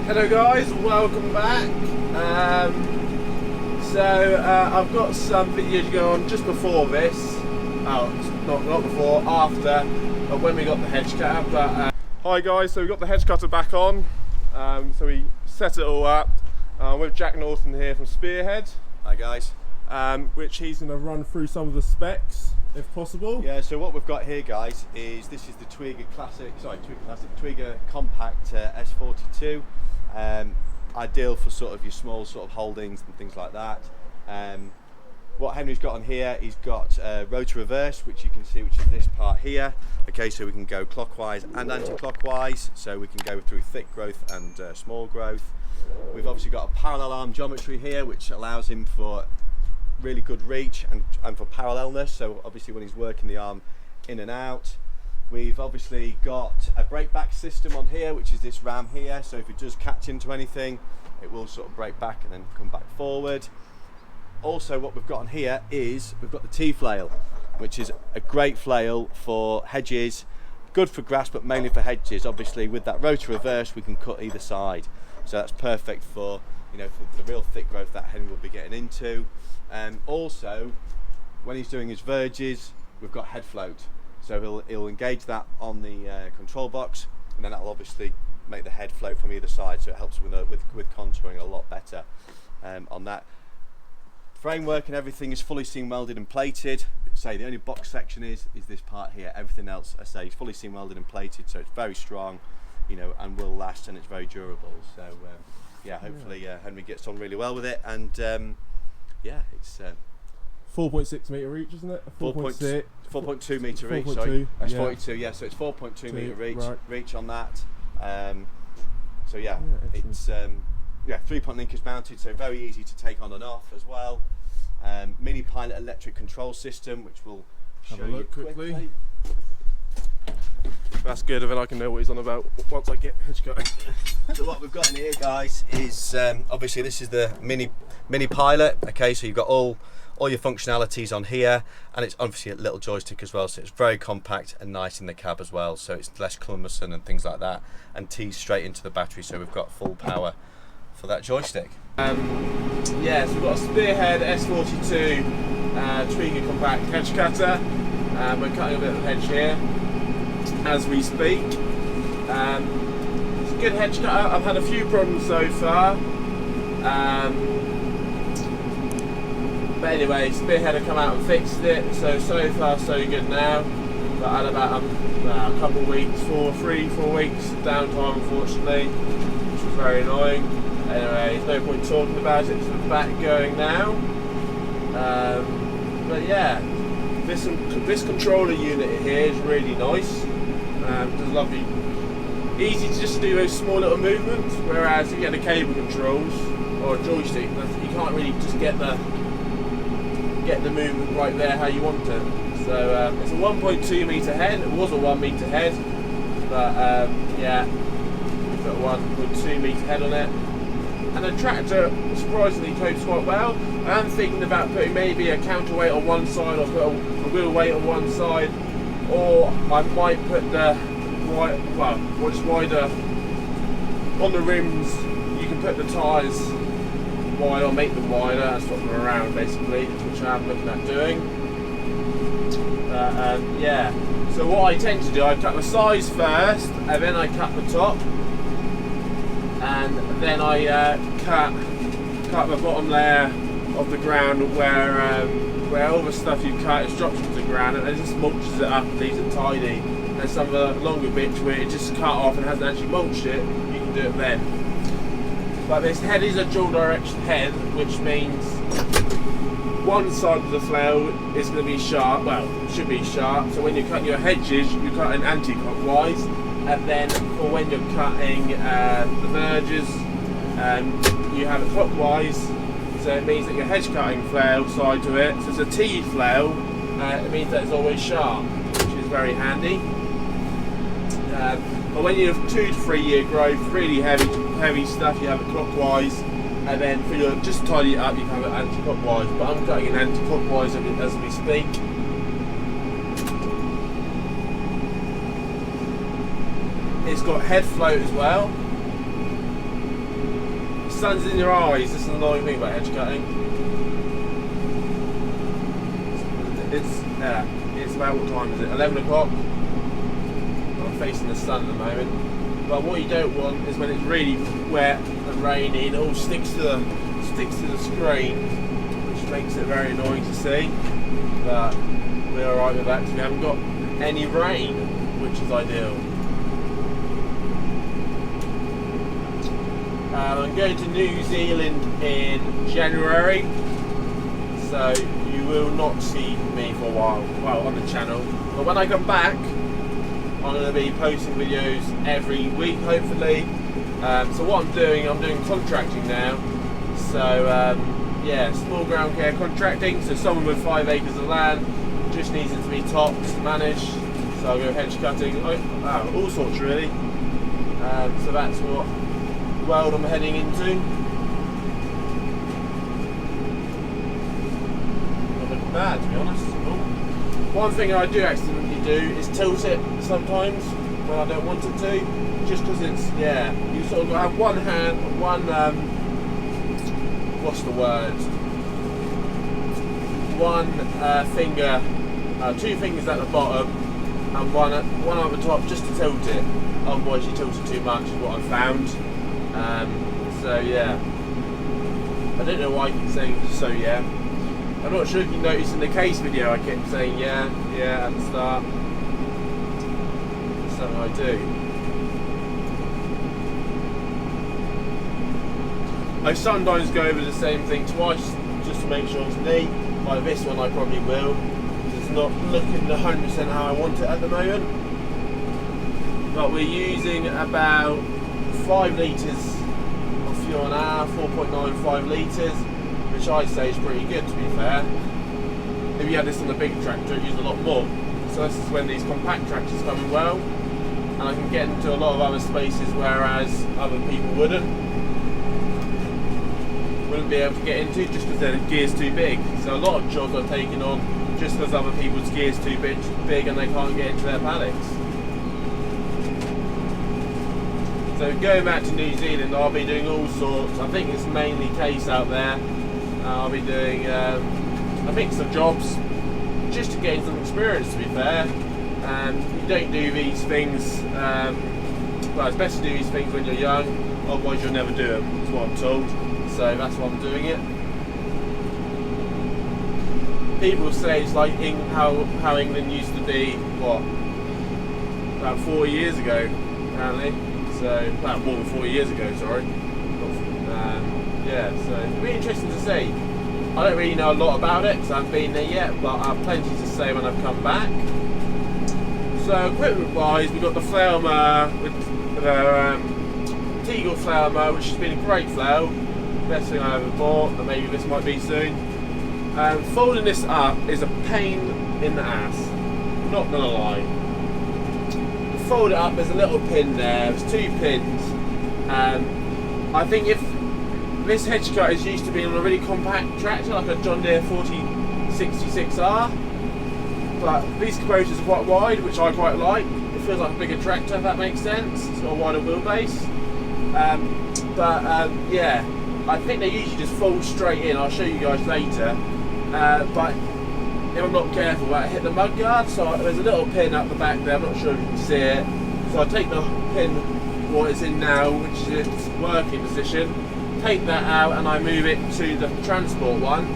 Hello guys, welcome back. I've got some video to go on just before this. Oh, not before, after, but when we got the Hedgecutter. But hi guys, so we got the Hedgecutter back on. So we set it all up with Jack Norton here from Spearhead. Hi guys. Which he's going to run through some of the specs if possible. Yeah, so what we've got here guys is this is the Twigger Compact S42. Ideal for sort of your small sort of holdings and things like that. What Henry's got on here, he's got rotor reverse, which you can see, which is this part here. Okay, so we can go clockwise and anti-clockwise, so we can go through thick growth and small growth. We've obviously got a parallel arm geometry here, which allows him for really good reach and for parallelness, so obviously when he's working the arm in and out. We've obviously got a brake back system on here, which is this ram here, so if it does catch into anything, it will sort of brake back and then come back forward. Also what we've got on here is we've got the T-flail, which is a great flail for hedges, good for grass but mainly for hedges. Obviously with that rotor reverse we can cut either side, so that's perfect for, you know, for the real thick growth that Henry will be getting into. Also when he's doing his verges, we've got head float, so he'll engage that on the control box, and then that'll obviously make the head float from either side, so it helps with contouring a lot better on that. Framework and everything is fully seam welded and plated. Say the only box section is this part here. Everything else, I say, is fully seam welded and plated, so it's very strong, you know, and will last, and it's very durable. So yeah, hopefully Henry gets on really well with it, and yeah, it's 4.6 metre reach, isn't it? 4.2 metre reach. 4.2, sorry, that's yeah. 42. Yeah, so it's 4.2 metre reach. Right. Reach on that. So yeah, it's 3-point linkers mounted, so very easy to take on and off as well. Mini pilot electric control system, which we'll have show a look you quickly. That's good, and then I can know what he's on about once I get Hedgecutter. So what we've got in here, guys, is obviously this is the mini pilot. Okay, so you've got all your functionalities on here, and it's obviously a little joystick as well, so it's very compact and nice in the cab as well, so it's less cumbersome and things like that, and tees straight into the battery, so we've got full power for that joystick. Yeah, so we've got a Spearhead S42 Twigger Compact Hedgecutter. We're cutting a bit of hedge here as we speak. It's a good Hedgecutter. I've had a few problems so far. But anyway, Spearhead have come out and fixed it, so far so good now. But I had about a couple of weeks, 3-4 weeks downtime unfortunately, which was very annoying. Anyway, there's no point talking about it, so we're back going now. But yeah, this controller unit here is really nice. It's lovely, easy to just do those small little movements, whereas you get the cable controls or a joystick, you can't really just get the movement right there how you want it. So it's a 1.2 metre head. It was a 1 metre head, but yeah, we've got a 1.2 metre head on it. And the tractor surprisingly copes quite well. I am thinking about putting maybe a counterweight on one side, or put a wheel weight on one side, or I might put what's wider on the rims. You can put the tyres wide or make them wider and swap them around basically, which I am looking at doing. Yeah, so what I tend to do, I cut the sides first and then I cut the top, and then I cut the bottom layer of the ground where all the stuff you cut is dropped into the ground, and it just mulches it up and leaves it tidy. And some of the longer bits where it just cut off and hasn't actually mulched it, you can do it then. But this head is a dual direction head, which means one side of the flail is going to be sharp, well, should be sharp, so when you cut your hedges, you cut in anti-clockwise, and then for when you're cutting the verges, you have it clockwise, so it means that your hedge cutting flail side to it, so it's a T flail, it means that it's always sharp, which is very handy. But when you have 2 to 3 year growth, really heavy stuff, you have it clockwise, and then for your just tidy it up, you can have it anti-clockwise. But I'm cutting it anti-clockwise as we speak. It's got head float as well, sun's in your eyes. This is the annoying thing about hedge cutting. It's about, what time is it? 11 o'clock. I'm facing the sun at the moment. But what you don't want is when it's really wet and rainy, and it all sticks to the screen, which makes it very annoying to see. But we're alright with that because we haven't got any rain, which is ideal. I'm going to New Zealand in January, so you will not see me for a while, well, on the channel. But when I come back, I'm going to be posting videos every week, hopefully. So what I'm doing contracting now. So yeah, small ground care contracting. So someone with 5 acres of land just needs it to be topped, managed. So I'll go hedge cutting, all sorts really. So that's what world I'm heading into. Not looking bad, to be honest. One thing I do accidentally do is tilt it sometimes when I don't want it to, just because it's, yeah, you sort of have one hand, what's the word? One finger, 2 fingers at the bottom, and one at the top, just to tilt it. Otherwise, you tilt it too much, is what I've found. So yeah, I don't know why I keep saying so yeah. I'm not sure if you noticed in the case video I kept saying yeah at the start. It's something I do. I sometimes go over the same thing twice just to make sure it's neat. Like this one I probably will. It's not looking 100% how I want it at the moment. But we're using about 5 litres of fuel an hour, 4.95 litres, which I say is pretty good, to be fair. If you had this on a big tractor, it'd use a lot more. So this is when these compact tractors come in well, and I can get into a lot of other spaces whereas other people wouldn't be able to get into just because their gear's too big. So a lot of jobs are taken on just because other people's gear's too big and they can't get into their paddocks. So going back to New Zealand, I'll be doing all sorts. I think it's mainly case out there. I'll be doing a mix of jobs just to gain some experience, to be fair. You don't do these things, well, it's best to do these things when you're young, otherwise you'll never do them, is what I'm told. So that's why I'm doing it. People say it's like how England used to be, what, about 40 years ago, apparently. So, well, more than 40 years ago, sorry. Yeah, so it'll be interesting to see. I don't really know a lot about it because I haven't been there yet, but I have plenty to say when I've come back. So equipment wise, we've got the flail mower with the Teagle flail mower, which has been a great flail. Best thing I ever bought, and maybe this might be soon. Folding this up is a pain in the ass, not gonna lie. Fold it up, there's a little pin there, there's 2 pins. I think if this Hedgecutter is used to being on a really compact tractor like a John Deere 4066R, but these composers are quite wide, which I quite like. It feels like a bigger tractor, if that makes sense. It's got a wider wheelbase. Yeah, I think they usually just fold straight in. I'll show you guys later. But if I'm not careful, I hit the mud guard, so there's a little pin up the back there. I'm not sure if you can see it. So I take the pin, what it's in now, which is its working position, take that out and I move it to the transport one.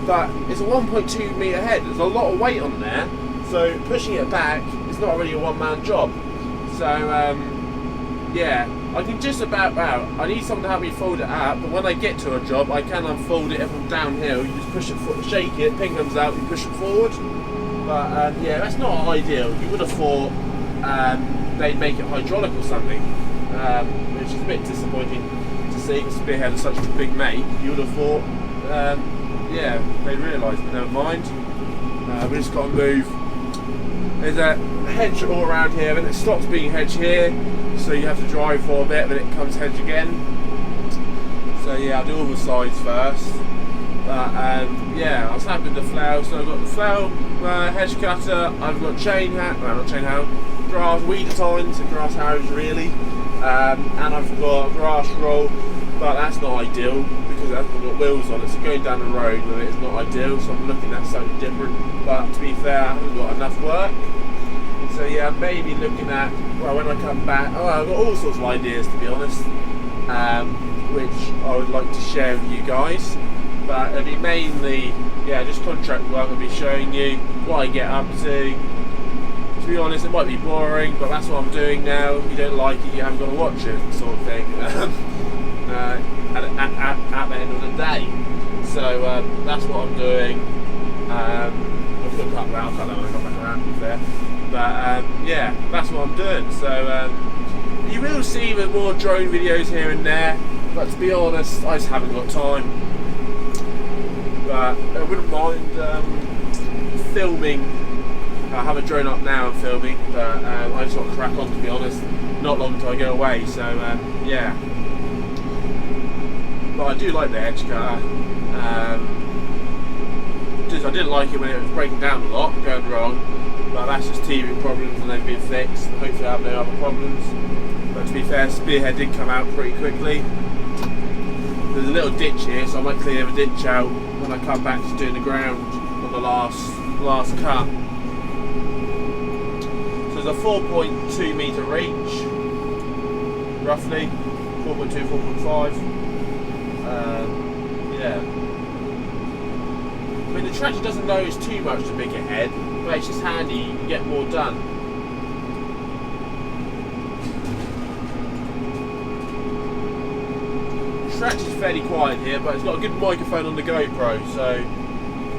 But it's a 1.2 metre head, there's a lot of weight on there, so pushing it back is not really a one-man job. So yeah, I can just about, I need someone to help me fold it out, but when I get to a job I can unfold it from downhill. You just push it, shake it, pin comes out, you push it forward. But yeah, that's not ideal. You would have thought they'd make it hydraulic or something, which is a bit disappointing to see because Spearhead is such a big make. You would have thought, yeah, they realised, but never mind. We just got to move. There's a hedge all around here, and it stops being hedge here, so you have to drive for a bit, then it comes hedge again. So yeah, I'll do all the sides first. But yeah, I was happy with the flail. So I've got the flail, Hedgecutter, I've got chain hat, well not chain hat, grass, weed tines and grass harrows really. and I've got a grass roll, but that's not ideal because it hasn't got wheels on it, so going down the road with it is not ideal, so I'm looking at something different. But to be fair, I haven't got enough work, so yeah, maybe looking at, well, when I come back, I've got all sorts of ideas, to be honest, which I would like to share with you guys, but it'll be mainly, yeah, just contract work. I'll be showing you what I get up to. To be honest, it might be boring, but that's what I'm doing now. If you don't like it, you haven't got to watch it, sort of thing, at the end of the day. So that's what I'm doing. I'll cut that when I come back around, to be fair. But yeah, that's what I'm doing. So you will see the more drone videos here and there, but to be honest, I just haven't got time. But I wouldn't mind filming. I have a drone up now and filming, but I just want to crack on, to be honest. Not long until I go away, so yeah. But I do like the Hedgecutter. Just I didn't like it when it was breaking down a lot, going wrong. But that's just teething problems and they've been fixed. Hopefully I have no other problems. But to be fair, Spearhead did come out pretty quickly. There's a little ditch here, so I might clear the ditch out when I come back to doing the ground on the last cut. So there's a 4.2 metre reach, roughly 4.2, 4.5. Yeah. I mean, the tractor doesn't nose too much to make it head, but it's just handy, you can get more done. The tractor's fairly quiet here, but it's got a good microphone on the GoPro, so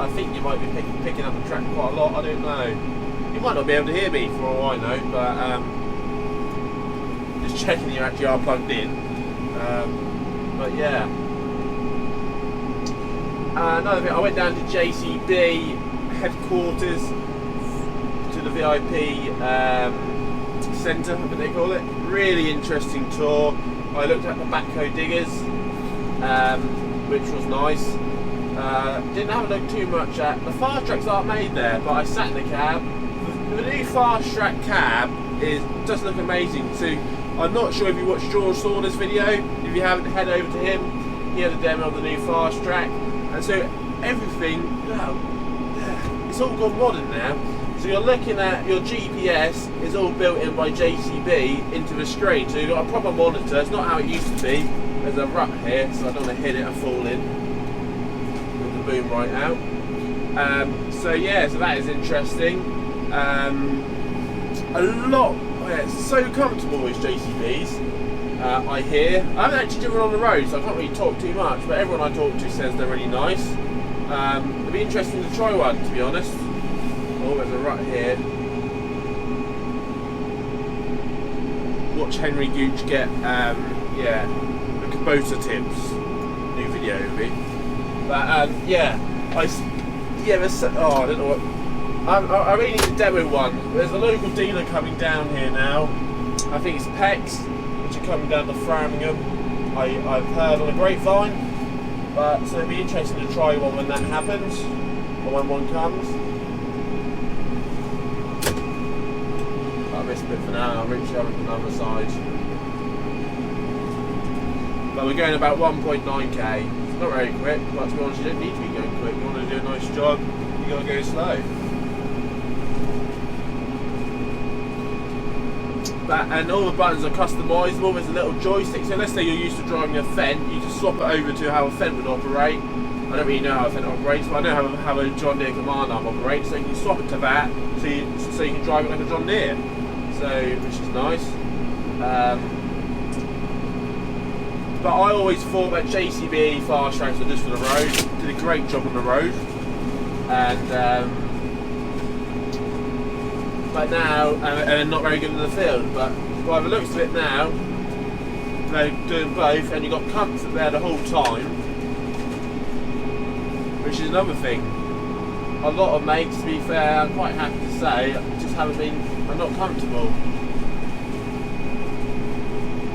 I think you might be picking up the tractor quite a lot, I don't know. You might not be able to hear me for all I know, but just checking you actually are plugged in. But yeah. Another thing, I went down to JCB headquarters to the VIP centre, I think they call it. Really interesting tour. I looked at the backhoe diggers, which was nice. Didn't have a look too much at the fast tracks aren't made there, but I sat in the cab. The new fast track cab does look amazing. So I'm not sure if you watched George Saunders' video. If you haven't, head over to him. He had a demo of the new fast track. And so everything, it's all gone modern now. So you're looking at your GPS is all built in by JCB into the screen. So you've got a proper monitor. It's not how it used to be. There's a rut here, so I don't want to hit it and fall in with the boom right out. So yeah, so that is interesting. A lot. It's so comfortable with JCBs. I hear. I haven't actually driven on the road, so I can't really talk too much, but everyone I talk to says they're really nice. It'd be interesting to try one, to be honest. Oh, there's a rut here. Watch Henri Gooch get, yeah, the Kubota tips. New video with me. But, yeah, there's, oh, I don't know what. I really need to demo one. There's a local dealer coming down here now. I think it's Pex. Coming down to Framingham, I've heard on a grapevine, but so it'd be interesting to try one when that happens, or when one comes. I'll miss a bit for now, I'll reach over to the other side. But we're going about 1.9k, it's not very quick, but to be honest, you don't need to be going quick. You want to do a nice job, you got to go slow. And all the buttons are customisable. There's a little joystick, so let's say you're used to driving a Fendt, you just swap it over to how a Fendt would operate. I don't really know how a Fendt operates, but I know how a John Deere command arm operates, so you can swap it to that, so you can drive it like a John Deere, which is nice. But I always thought that JCB fast tracks were just for the road. Did a great job on the road, and but now, and not very good in the field, but by the looks of it now, they're doing both, and you've got comfort there the whole time, which is another thing. A lot of mates, to be fair, I'm quite happy to say, just are not comfortable.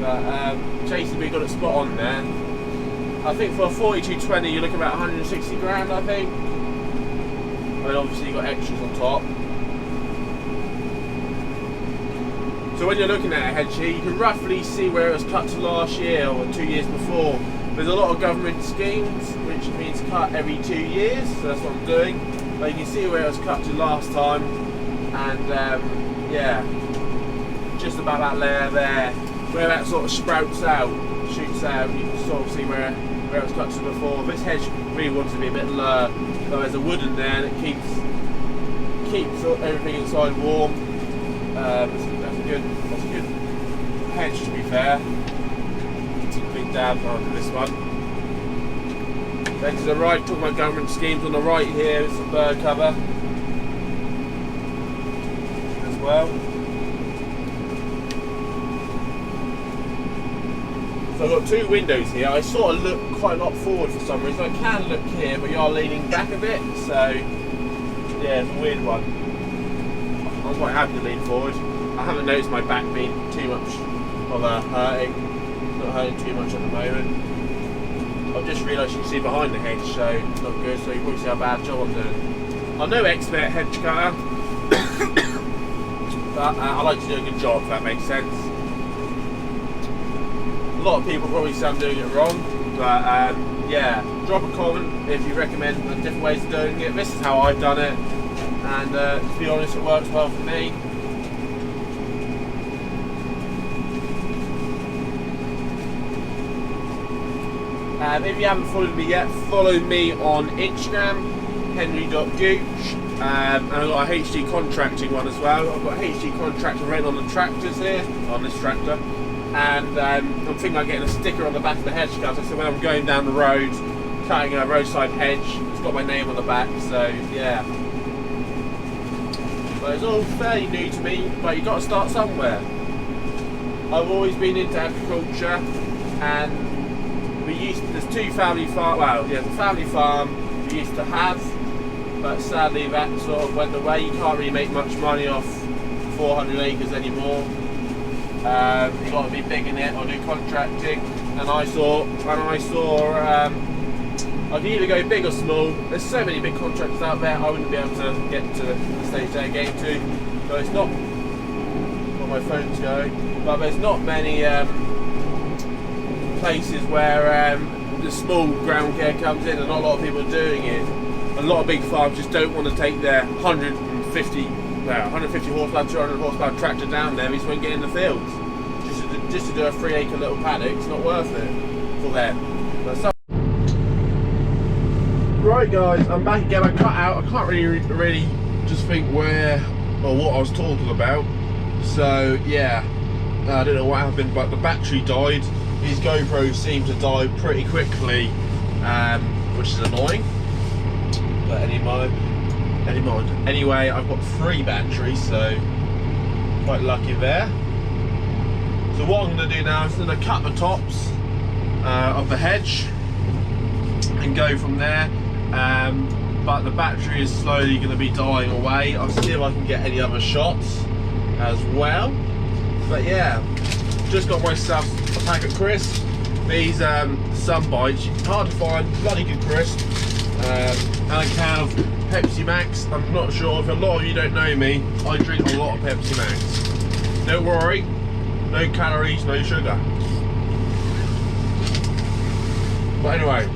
But JCB got it spot on there. I think for a 4220 you're looking about 160 grand, I think. And obviously you've got extras on top. So when you're looking at a hedge here, you can roughly see where it was cut to last year or 2 years before. There's a lot of government schemes, which means cut every 2 years, so that's what I'm doing. But you can see where it was cut to last time, and yeah, just about that layer there, where that sort of sprouts out, shoots out, you can sort of see where it was cut to before. This hedge really wants to be a bit lower, but there's a wood in there and it keeps everything inside warm. That's a good hedge, to be fair. Big dab onto this one. Then to the right, talking about government schemes, on the right here is some bird cover as well. So I've got 2 windows here. I sort of look quite a lot forward for some reason. I can look here, but you are leaning back a bit, so yeah, it's a weird one. I'm quite happy to lean forward. I haven't noticed my back being too much of a hurting. Not hurting too much at the moment. I've just realised you can see behind the hedge, so it's not good, so you probably see how bad job I'm doing. I'm no expert hedge cutter, but I like to do a good job, if that makes sense. A lot of people probably say I'm doing it wrong, but yeah, drop a comment if you recommend different ways of doing it. This is how I've done it, and to be honest, it works well for me. If you haven't followed me yet, follow me on Instagram, henri.gooch, and I've got a HD contracting one as well. I've got a HD contractor written on the tractors here, on this tractor, and I'm thinking of getting a sticker on the back of the Hedgecutter, so when I'm going down the road, cutting a roadside hedge, it's got my name on the back, so yeah. But it's all fairly new to me, but you've got to start somewhere. I've always been into agriculture, and there's 2 family farm. Well, yeah, the family farm we used to have, but sadly that sort of went away. You can't really make much money off 400 acres anymore. You've got to be big in it or do contracting. And I saw I could either go big or small. There's so many big contractors out there. I wouldn't be able to get to the stage they're getting to. So it's not. Well, my phone's going, but there's not many. Places where the small ground care comes in, and not a lot of people are doing it. A lot of big farms just don't want to take their 150 horsepower, 200 horsepower tractor down there. They just won't get in the fields. Just to do a 3 acre little paddock, it's not worth it for them. Right guys, I'm back again. I cut out. I can't really just think where or what I was talking about. So yeah, I don't know what happened, but the battery died. These GoPros seem to die pretty quickly, which is annoying, but anyway, I've got 3 batteries, so quite lucky there. So what I'm going to do now is I'm going to cut the tops of the hedge and go from there, but the battery is slowly going to be dying away. I'll see if I can get any other shots as well, but yeah, just got myself a pack of crisps. These sun bites, hard to find, bloody good crisp, and a can of Pepsi Max. I'm not sure if a lot of you don't know me, I drink a lot of Pepsi Max. Don't worry, no calories, no sugar. But anyway,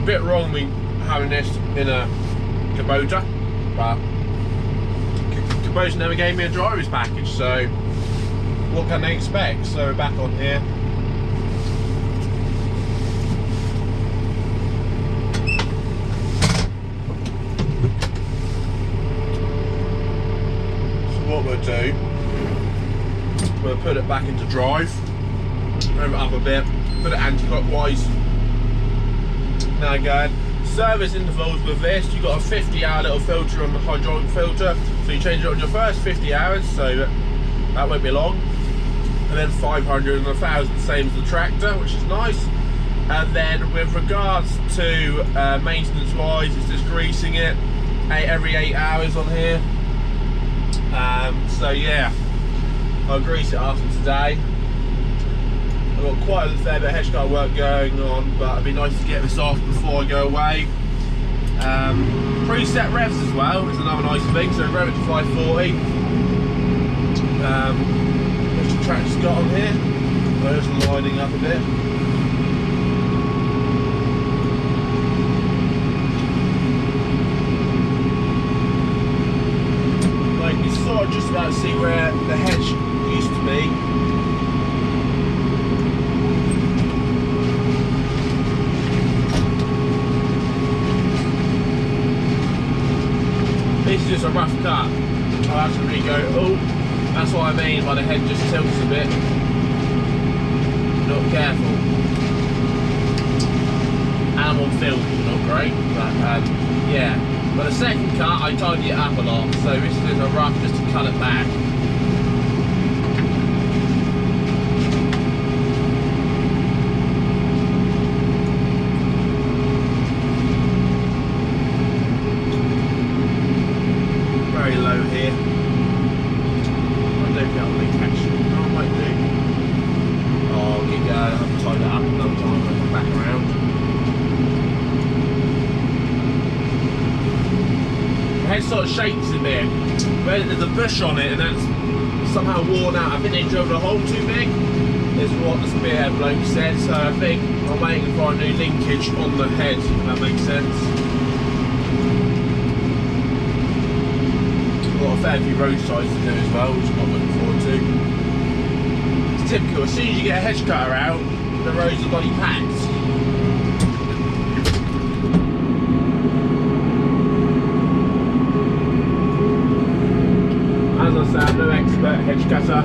a bit wrong me having this in a Kubota, but Kubota never gave me a driver's package, so what can they expect? So we're back on here. So what we'll do, we'll put it back into drive, move it up a bit, put it anti-clockwise. Now again, service intervals with this, you've got a 50-hour little filter on the hydraulic filter, so you change it on your first 50 hours, so that won't be long. And then 500 and 1,000, same as the tractor, which is nice. And then with regards to maintenance wise, it's just greasing it every 8 hours on here. So yeah, I'll grease it after today. I've got quite a fair bit of Hedgecutter work going on, but it'd be nice to get this off before I go away. Preset revs as well is another nice thing, so rev it to 540. which the tractor's got on here. Those are lining up a bit. Like you sort of just about see where the hedge used to be. This is just a rough cut. I'll have to re-go. Oh, that's what I mean by the head just tilts a bit. Not careful. And I'm on film, not great, but yeah. But the second cut, I tidied it up a lot, so this is a rough just to cut it back. Very low here. I don't think I'll make action. I might do. Oh, I'll keep going. I'll have to tie that up another time when I come back around. The head sort of shakes a bit. There's a bush on it and that's somehow worn out. I think they drove the hole too big, is what the Spearhead bloke said. So I think I'm waiting for a new linkage on the head, if that makes sense. Got a fair few road sides to do as well, which I'm not looking forward to. It's typical, as soon as you get a hedge cutter out, the roads are bloody packed. As I said, I'm no expert hedge cutter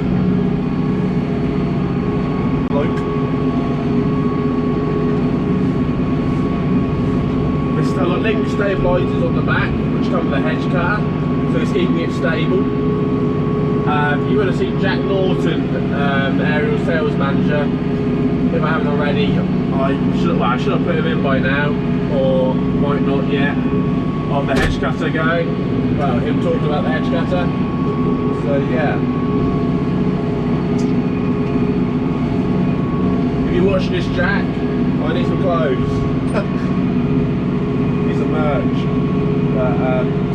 bloke. There's still got link stabilisers on the back, which come with a hedge cutter. So it's keeping it stable. You would have seen Jack Norton, the aerial sales manager. If I haven't already, I should have put him in by now, or might not yet. On the hedge cutter going. Well, him talking about the hedge cutter. So yeah. If you're watching this, Jack, I need some clothes. Need some merch. But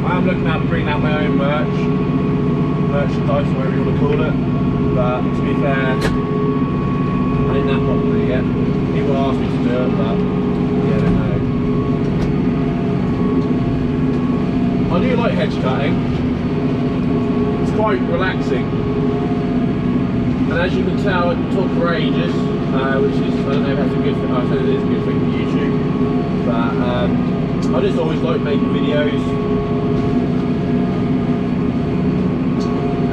I'm looking at bringing out my own merchandise, whatever you want to call it. But to be fair, I ain't that popular yet. People ask me to do it, but yeah, I don't know. I do like hedge cutting. It's quite relaxing. And as you can tell, I can talk for ages, which is, I don't know if that's a good thing. I suppose it is a good thing for YouTube. But I just always like making videos.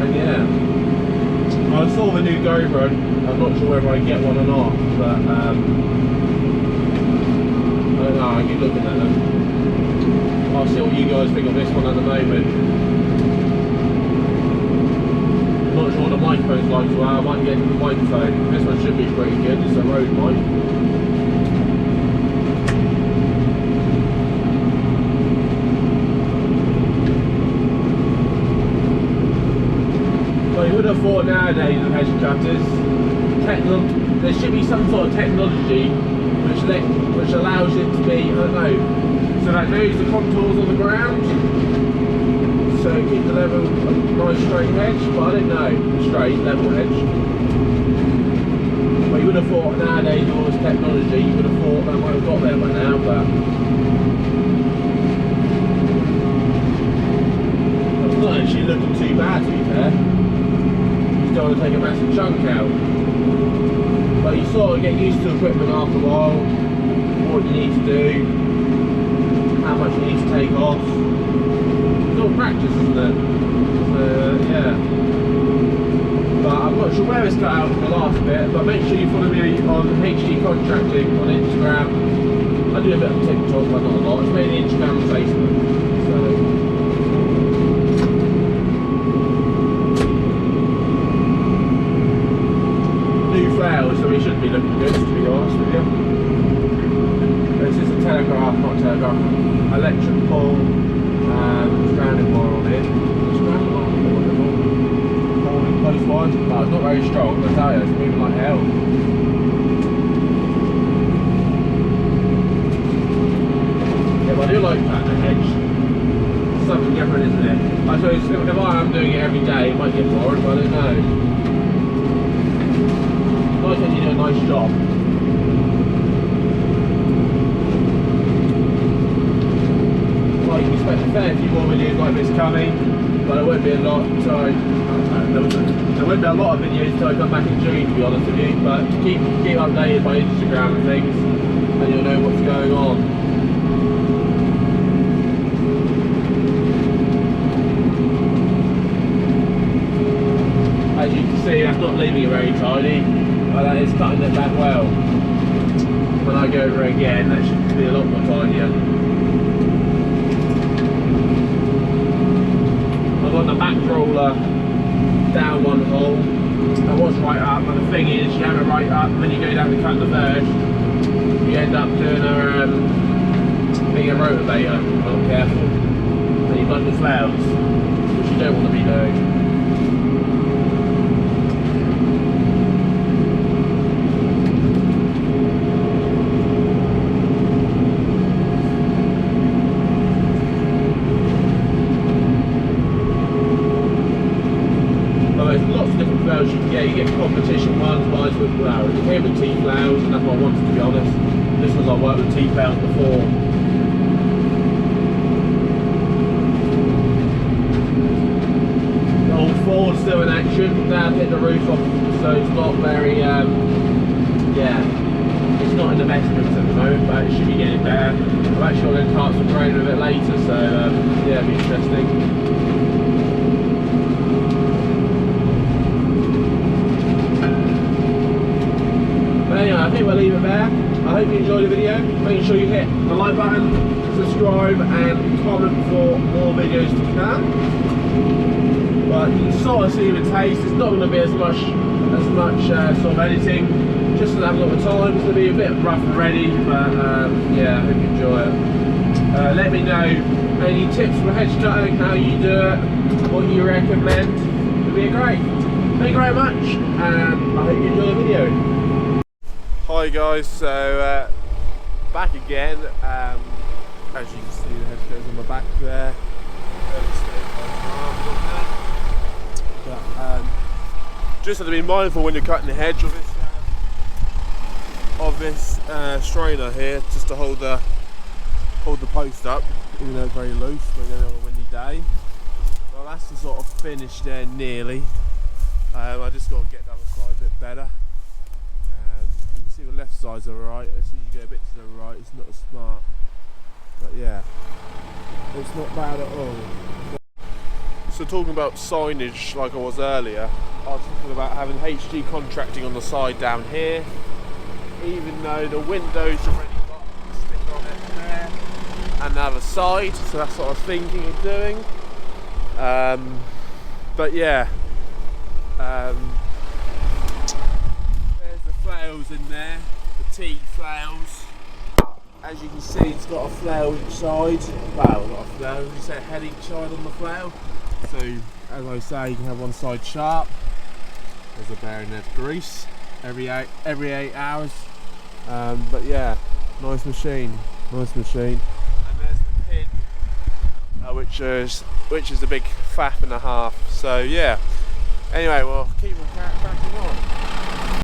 And yeah, I saw the new GoPro. I'm not sure whether I get one or not, but I don't know, I keep looking at them. I'll see what you guys think of this one at the moment. I'm not sure what the microphone's like as well. I might get the microphone. This one should be pretty good, it's a Rode mic. You would have thought nowadays with hedge cutters, there should be some sort of technology which allows it to be, I don't know, so that knows the contours of the ground, so it keeps the level of a nice straight hedge, but I don't know, straight, level hedge. But you would have thought nowadays with all this technology, you would have thought that might have got there by now, but it's not actually looking too bad to be fair. Don't want to take a massive chunk out, but you sort of get used to equipment after a while, what you need to do, how much you need to take off. It's all practice, isn't it? So yeah, but I'm not sure where it's cut out for the last bit, but make sure you follow me on HD Contracting on Instagram. I do a bit of TikTok, but not a lot. It's mainly Instagram and Facebook. So flails, so we shouldn't be looking good, to be honest with you. This is a telegraph, not telegraph, electric pole, stranded wire on it. Stranded wire, holding close wires, but it's not very strong, I tell you, it's moving like hell. Yeah, but I do like that, the hedge. It's something different, isn't it? I suppose if I am doing it every day, it might might get bored, but I don't know. Nice when you do a nice job. Well, you can expect a fair few more videos like this coming, but there won't be a lot. Sorry, there won't be a lot of videos until I come back in June, to be honest with you. But keep updated by Instagram and things, and you'll know what's going on. As you can see, that's not leaving it very tidy, but that is cutting it back well. When I go over again, that should be a lot more tidier. I've got the back roller down one hole. That was right up, but the thing is, you have it right up, and when you go down to cut the verge, you end up doing being a rotovator, if you're not careful. And you've got the flails, which you don't want to be doing. You get competition ones, mine's with flowers. It came with T-flowers, and that's what I wanted, to be honest. This was, I've worked with T-flowers before. The old Ford's still in action. Dad hit the roof off, so it's not very, yeah, it's not in the best mix at the moment, but it should be getting better. I'm actually going to start some rain with it later, so yeah, it'll be interesting. Anyway, I think we'll leave it there. I hope you enjoyed the video. Make sure you hit the like button, subscribe and comment for more videos to come. But you can sort of see the taste. It's not going to be as much sort of editing. Just to have a lot of time. It's going to be a bit rough and ready, but yeah, I hope you enjoy it. Let me know any tips for hedgecutter, how you do it, what you recommend. It'll be great. Thank you very much, and I hope you enjoy the video. Hi guys, so back again. As you can see, the Hedgecutters on my back there. But just have to be mindful when you're cutting the hedge of this strainer here, just to hold the post up, even though it's very loose. We're going on a windy day. Well, that's the sort of finish there, nearly. I just got to get the other side a bit better. See, the left side's alright. As soon as you go a bit to the right, it's not as smart. But yeah, it's not bad at all. So talking about signage, like I was earlier, I was talking about having HG contracting on the side down here, even though the window's already got a sticker on it there, and the other side. So that's what I was thinking of doing. But yeah. Flails in there, the T flails. As you can see, it's got a flail each side. Well, not a flail, you say a head each side on the flail. So, as I say, you can have one side sharp. There's a bearing there to grease every 8 hours. But yeah, nice machine, nice machine. And there's the pin, which is a big faff and a half. So yeah. Anyway, we'll keep on cracking on.